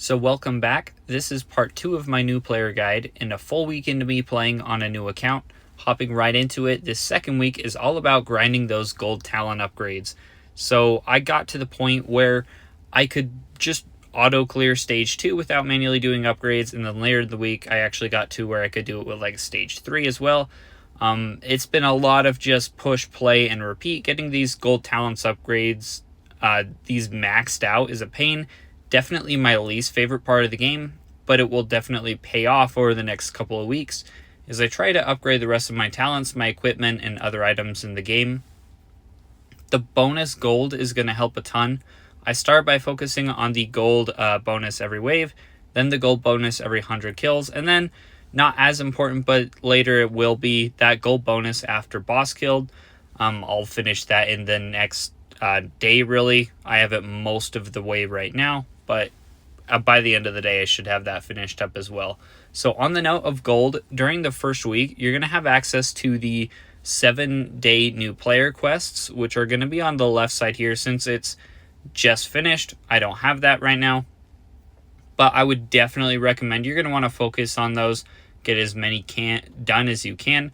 So welcome back. This is part 2 of my new player guide and a full week into me playing on a new account. Hopping right into it, this second week is all about grinding those gold talent upgrades. So I got to the point where I could just auto clear stage 2 without manually doing upgrades, and then later in the week I actually got to where I could do it with like stage 3 as well. It's been a lot of just push, play, and repeat. Getting these gold talents upgrades, these maxed out is a pain. Definitely my least favorite part of the game, but it will definitely pay off over the next couple of weeks as I try to upgrade the rest of my talents, my equipment, and other items in the game. The bonus gold is going to help a ton. I start by focusing on the gold bonus every wave, then the gold bonus every 100 kills, and then, not as important, but later it will be that gold bonus after boss killed. I'll finish that in the next day, really. I have it most of the way right now, but by the end of the day I should have that finished up as well. So on the note of gold, during the first week you're going to have access to the 7-day new player quests, which are going to be on the left side here. Since it's just finished, I don't have that right now, but I would definitely recommend you're going to want to focus on those, get as many done as you can.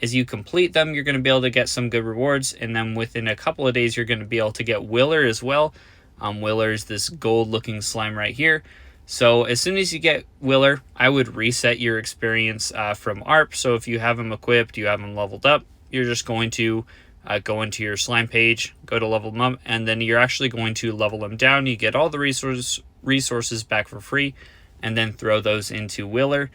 As you complete them, you're going to be able to get some good rewards, and then within a couple of days you're going to be able to get Willer as well. Willer is this gold looking slime right here. So as soon as you get Willer, I would reset your experience from ARP. So if you have him equipped, you have him leveled up, you're just going to go into your slime page, go to level him up, and then you're actually going to level him down. You get all the resources back for free, and then throw those into Willer.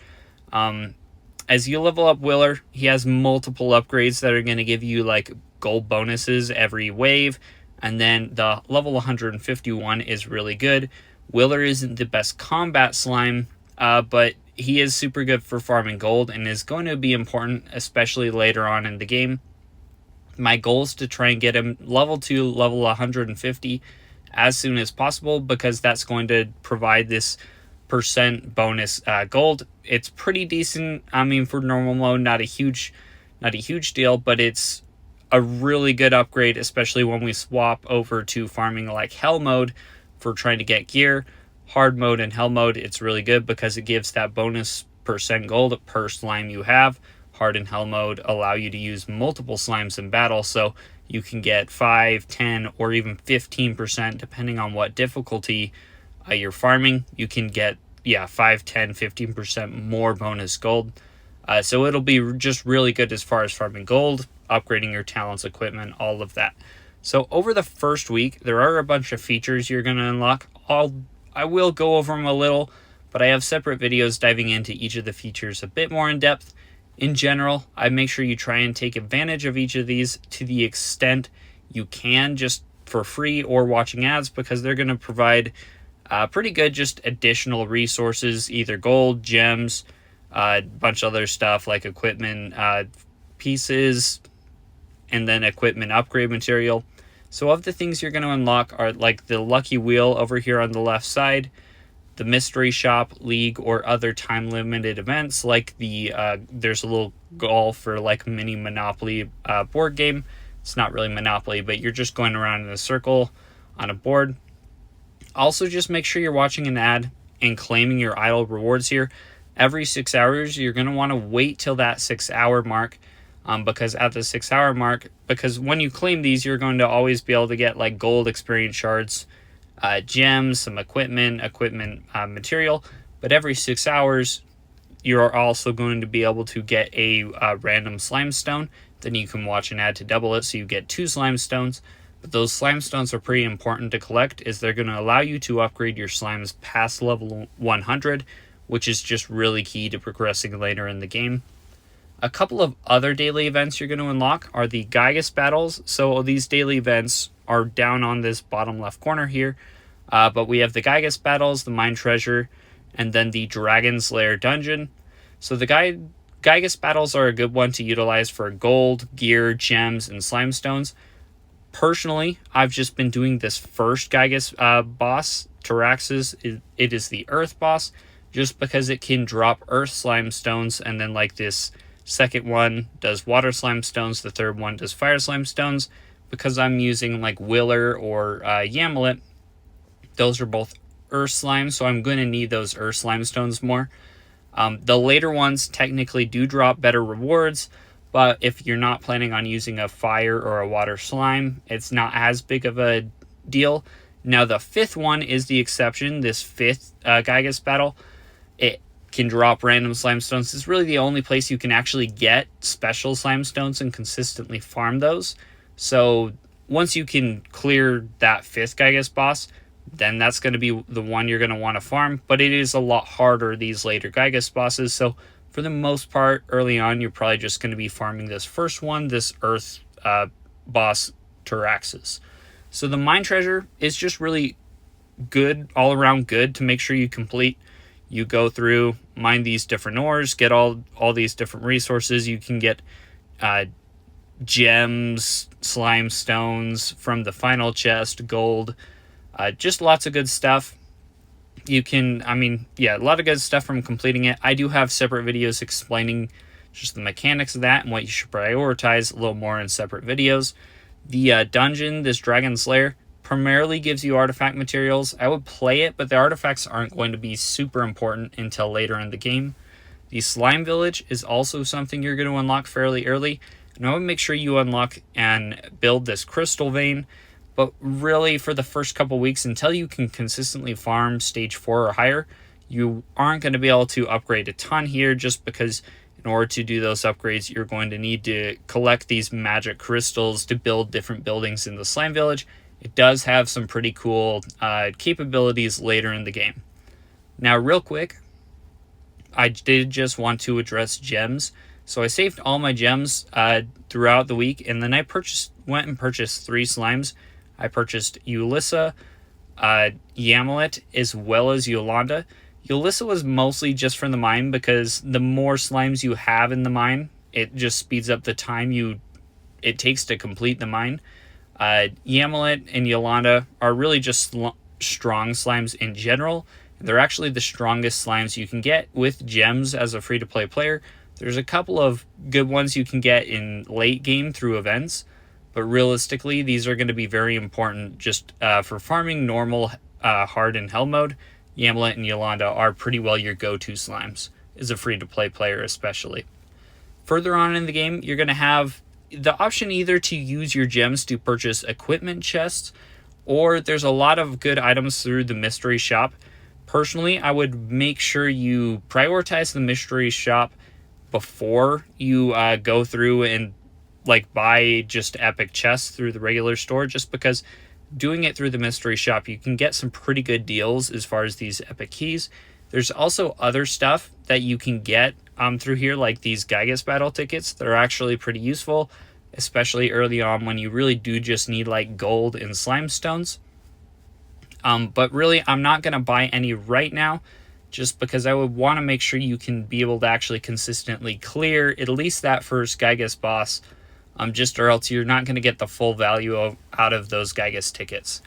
As you level up Willer, he has multiple upgrades that are going to give you like gold bonuses every wave. And then the level 151 is really good. Willer isn't the best combat slime, but he is super good for farming gold and is going to be important, especially later on in the game. My goal is to try and get him level 2, level 150 as soon as possible, because that's going to provide this percent bonus gold. It's pretty decent. I mean, for normal mode, not a huge deal, but it's a really good upgrade, especially when we swap over to farming like hell mode for trying to get gear. Hard mode and hell mode, it's really good because it gives that bonus percent gold per slime you have. Hard and hell mode allow you to use multiple slimes in battle, so you can get 5, 10, or even 15% depending on what difficulty you're farming. You can get 5, 10, 15% more bonus gold. So it'll be just really good as far as farming gold, upgrading your talents, equipment, all of that. So over the first week, there are a bunch of features you're going to unlock. I will go over them a little, but I have separate videos diving into each of the features a bit more in depth. In general, I make sure you try and take advantage of each of these to the extent you can, just for free or watching ads, because they're going to provide pretty good just additional resources, either gold, gems, a bunch of other stuff like equipment pieces, and then equipment upgrade material. So of the things you're going to unlock are like the lucky wheel over here on the left side, the mystery shop, league, or other time limited events like the there's a little golf for like mini Monopoly board game. It's not really Monopoly, but you're just going around in a circle on a board. Also, just make sure you're watching an ad and claiming your idle rewards here. Every 6 hours, you're going to want to wait till that 6-hour mark, because at the 6-hour mark, because when you claim these, you're going to always be able to get like gold experience shards, gems, some equipment material. But every 6 hours, you're also going to be able to get a random slime stone. Then you can watch an ad to double it, so you get 2 slime stones. But those slime stones are pretty important to collect, as they're going to allow you to upgrade your slimes past level 100, which is just really key to progressing later in the game. A couple of other daily events you're going to unlock are the Gigas battles. So these daily events are down on this bottom left corner here. But we have the Gigas battles, the mine treasure, and then the Dragon's Lair dungeon. So the Gigas battles are a good one to utilize for gold, gear, gems, and slime stones. Personally, I've just been doing this first Gigas boss, Tarax's. It is the Earth boss, just because it can drop Earth slime stones, and then like this second one does water slime stones, the third one does fire slime stones. Because I'm using like Willer or Yamlet, those are both earth slime, so I'm going to need those earth slime stones more. The later ones technically do drop better rewards, but if you're not planning on using a fire or a water slime, it's not as big of a deal. Now the fifth one is the exception. This fifth Gigas battle, it can drop random slime stones. It's really the only place you can actually get special slime stones and consistently farm those. So once you can clear that fifth Gigas boss, then that's going to be the one you're going to want to farm. But it is a lot harder, these later Gigas bosses. So for the most part, early on, you're probably just going to be farming this first one, this earth boss, Taraxis. So the mine treasure is just really good, all around good to make sure you complete. You go through, mine these different ores, get all these different resources. You can get gems, slime stones from the final chest, gold, just lots of good stuff. You can, a lot of good stuff from completing it. I do have separate videos explaining just the mechanics of that and what you should prioritize a little more in separate videos. The dungeon, this Dragon's Lair, primarily gives you artifact materials. I would play it, but the artifacts aren't going to be super important until later in the game. The Slime Village is also something you're going to unlock fairly early. And I would make sure you unlock and build this crystal vein. But really, for the first couple weeks, until you can consistently farm stage 4 or higher, you aren't going to be able to upgrade a ton here, just because in order to do those upgrades, you're going to need to collect these magic crystals to build different buildings in the Slime Village. It does have some pretty cool capabilities later in the game. Now, real quick, I did just want to address gems. So I saved all my gems throughout the week, and then I went and purchased 3 slimes. I purchased Ulissa, Yamalet, as well as Yolanda. Ulissa was mostly just for the mine, because the more slimes you have in the mine, it just speeds up the time it takes to complete the mine. Yamalet and Yolanda are really just strong slimes in general. They're actually the strongest slimes you can get with gems as a free-to-play player. There's a couple of good ones you can get in late game through events, but realistically, these are going to be very important just for farming normal hard and hell mode. Yamalet and Yolanda are pretty well your go-to slimes, as a free-to-play player especially. Further on in the game, you're going to have the option either to use your gems to purchase equipment chests, or there's a lot of good items through the mystery shop. Personally, I would make sure you prioritize the mystery shop before you go through and buy just epic chests through the regular store, just because doing it through the mystery shop, you can get some pretty good deals as far as these epic keys. There's also other stuff that you can get through here, like these Gigas battle tickets. They're actually pretty useful, especially early on when you really do just need gold and slime stones. But really, I'm not going to buy any right now, just because I would want to make sure you can be able to actually consistently clear at least that first Gigas boss, just or else you're not going to get the full value out of those Gigas tickets.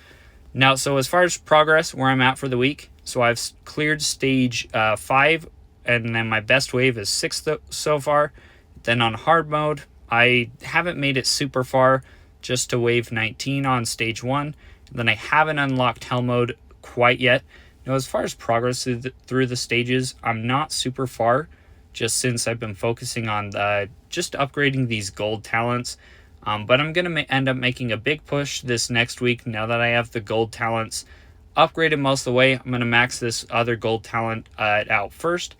Now, so as far as progress, where I'm at for the week, so I've cleared stage 5, and then my best wave is 6 so far. Then on hard mode, I haven't made it super far, just to wave 19 on stage 1. Then I haven't unlocked hell mode quite yet. Now, as far as progress through the stages, I'm not super far, just since I've been focusing on just upgrading these gold talents. But I'm going to end up making a big push this next week now that I have the gold talents upgraded most of the way. I'm going to max this other gold talent out first.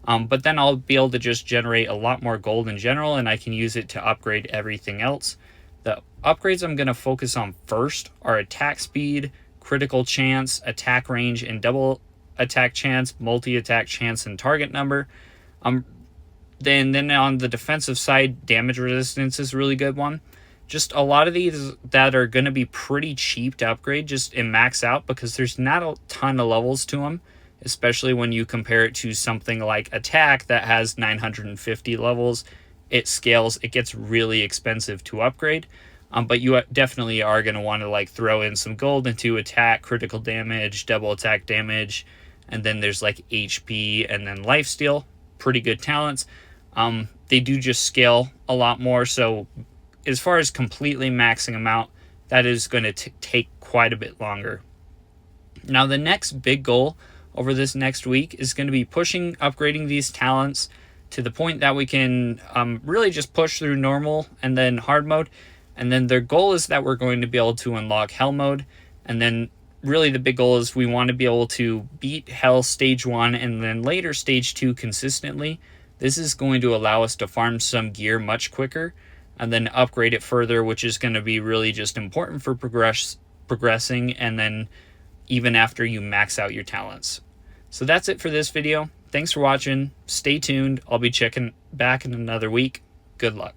But then I'll be able to just generate a lot more gold in general, and I can use it to upgrade everything else. The upgrades I'm going to focus on first are attack speed, critical chance, attack range, and double attack chance, multi-attack chance, and target number. Then on the defensive side, damage resistance is a really good one. Just a lot of these that are going to be pretty cheap to upgrade just and max out, because there's not a ton of levels to them, especially when you compare it to something like attack that has 950 levels. It scales, it gets really expensive to upgrade. But you definitely are going to want to throw in some gold into attack, critical damage, double attack damage, and then there's HP and then lifesteal. Pretty good talents. They do just scale a lot more, so as far as completely maxing them out, that is going to take quite a bit longer. Now, the next big goal over this next week is going to be upgrading these talents to the point that we can really just push through normal and then hard mode. And then their goal is that we're going to be able to unlock hell mode. And then really the big goal is we want to be able to beat hell stage 1 and then later stage 2 consistently. This is going to allow us to farm some gear much quicker and then upgrade it further, which is going to be really just important for progressing and then even after you max out your talents. So that's it for this video. Thanks for watching. Stay tuned. I'll be checking back in another week. Good luck.